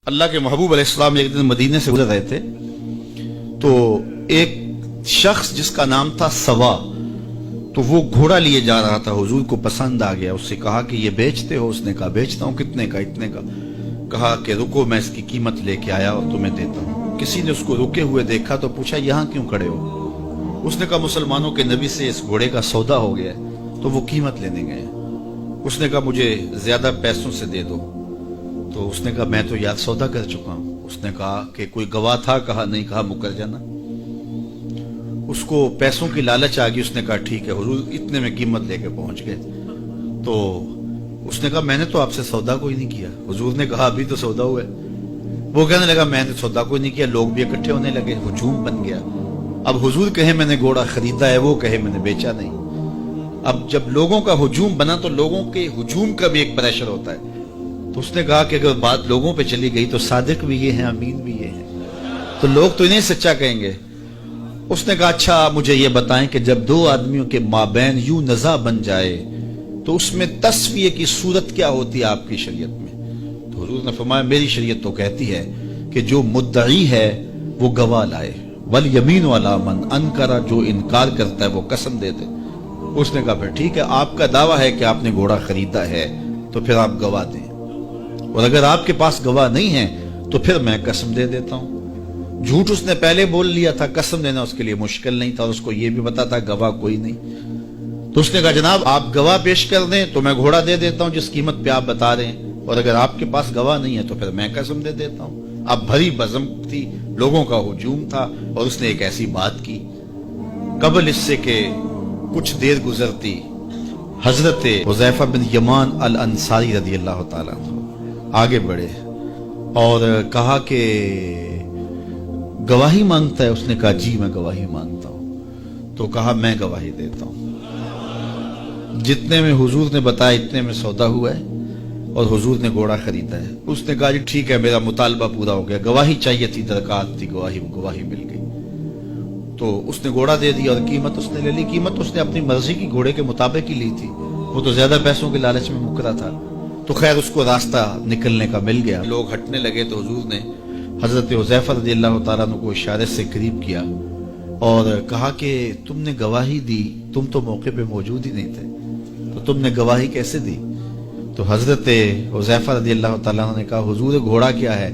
اللہ کے محبوب علیہ السلام ایک دن مدینے سے گزر رہے تھے تو ایک شخص جس کا نام تھا سوا، تو وہ گھوڑا لیے جا رہا تھا، حضور کو پسند آ گیا، اس سے کہا کہ یہ بیچتے ہو؟ اس نے کہا بیچتا ہوں۔ کتنے کا؟ اتنے کا۔ کہا کہ رکو میں اس کی قیمت لے کے آیا اور تمہیں دیتا ہوں۔ کسی نے اس کو رکے ہوئے دیکھا تو پوچھا یہاں کیوں کھڑے ہو؟ اس نے کہا مسلمانوں کے نبی سے اس گھوڑے کا سودا ہو گیا ہے تو وہ قیمت لینے گئے۔ اس نے کہا مجھے زیادہ پیسوں سے دے دو، تو اس نے کہا میں تو یار سودا کر چکا ہوں۔ اس نے کہا کہ کوئی گواہ تھا؟ کہا نہیں۔ کہا مکر جانا۔ اس کو پیسوں کی لالچ آ گئی، اس نے کہا ٹھیک ہے حضور، اتنے میں قیمت لے کے پہنچ گئے۔ تو اس نے کہا میں نے تو آپ سے سودا کوئی نہیں کیا۔ حضور نے کہا ابھی تو سودا ہوا ہے۔ وہ کہنے لگا میں نے سودا کوئی نہیں کیا۔ لوگ بھی اکٹھے ہونے لگے، ہجوم بن گیا۔ اب حضور کہے میں نے گھوڑا خریدا ہے، وہ کہے میں نے بیچا نہیں۔ اب جب لوگوں کا ہجوم بنا تو لوگوں کے ہجوم کا بھی ایک پریشر ہوتا ہے۔ تو اس نے کہا کہ اگر بات لوگوں پہ چلی گئی تو صادق بھی یہ ہیں، امین بھی یہ ہیں، تو لوگ تو انہیں سچا کہیں گے۔ اس نے کہا اچھا مجھے یہ بتائیں کہ جب دو آدمیوں کے مابین یوں نزاع بن جائے تو اس میں تسویہ کی صورت کیا ہوتی ہے آپ کی شریعت میں؟ تو حضور نے فرمایا میری شریعت تو کہتی ہے کہ جو مدعی ہے وہ گواہ لائے، والیمین علی من انکر، جو انکار کرتا ہے وہ قسم دے دے۔ اس نے کہا پھر ٹھیک ہے، آپ کا دعویٰ ہے کہ آپ نے گھوڑا خریدا ہے تو پھر آپ گواہ دیں، اور اگر آپ کے پاس گواہ نہیں ہے تو پھر میں قسم دے دیتا ہوں۔ جھوٹ اس نے پہلے بول لیا تھا، قسم دینا اس کے لیے مشکل نہیں تھا، اور اس کو یہ بھی پتا تھا گواہ کوئی نہیں۔ تو اس نے کہا جناب آپ گواہ پیش کر دیں تو میں گھوڑا دے دیتا ہوں جس قیمت پہ آپ بتا رہے ہیں، اور اگر آپ کے پاس گواہ نہیں ہے تو پھر میں قسم دے دیتا ہوں۔ اب بھری بزم تھی، لوگوں کا ہجوم تھا، اور اس نے ایک ایسی بات کی۔ قبل اس سے کہ کچھ دیر گزرتی، حضرت حذیفہ بن یمان الانصاری رضی اللہ تعالیٰ عنہ آگے بڑھے اور کہا کہ گواہی مانگتا ہے؟ اس نے کہا جی میں گواہی مانگتا ہوں۔ تو کہا میں گواہی دیتا ہوں، جتنے میں حضور نے بتایا اتنے میں سودا ہوا ہے اور حضور نے گھوڑا خریدا ہے۔ اس نے کہا جی ٹھیک ہے میرا مطالبہ پورا ہو گیا، گواہی چاہیے تھی، درکار تھی، گواہی مل گئی۔ تو اس نے گھوڑا دے دیا اور قیمت اس نے لے لی۔ قیمت اس نے اپنی مرضی کی گھوڑے کے مطابق ہی لی تھی، وہ تو زیادہ پیسوں کے لالچ میں مکرا تھا۔ تو خیر اس کو راستہ نکلنے کا مل گیا۔ لوگ ہٹنے لگے تو حضور نے حضرت حذیفہ رضی اللہ تعالیٰ عنہ کو اشارے سے قریب کیا اور کہا کہ تم نے گواہی دی، تم تو موقع پہ موجود ہی نہیں تھے، تو تم نے گواہی کیسے دی؟ تو حضرت حذیفہ رضی اللہ تعالیٰ عنہ نے کہا حضور گھوڑا کیا ہے،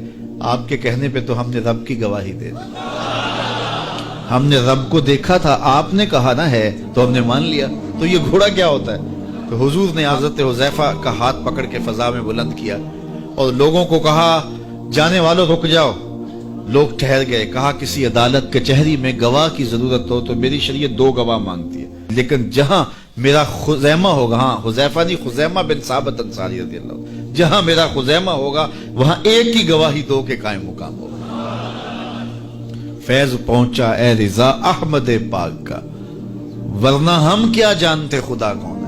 آپ کے کہنے پہ تو ہم نے رب کی گواہی دے دی، ہم نے رب کو دیکھا تھا، آپ نے کہا نہ ہے تو ہم نے مان لیا، تو یہ گھوڑا کیا ہوتا ہے؟ تو حضور نے حضرت حذیفہ کا ہاتھ پکڑ کے فضا میں بلند کیا اور لوگوں کو کہا جانے والوں رک جاؤ۔ لوگ ٹھہر گئے۔ کہا کسی عدالت کچہری میں گواہ کی ضرورت ہو تو میری شریعت دو گواہ مانگتی ہے، لیکن جہاں میرا خزیمہ ہوگا، ہاں حذیفہ نہیں، خزیمہ بن ثابت انصاری رضی اللہ عنہ، جہاں میرا خزیمہ ہوگا وہاں ایک کی گواہی دو کے قائم مقام ہوگا۔ فیض پہنچا اے رضا احمد پاک کا، ورنہ ہم کیا جانتے خدا کون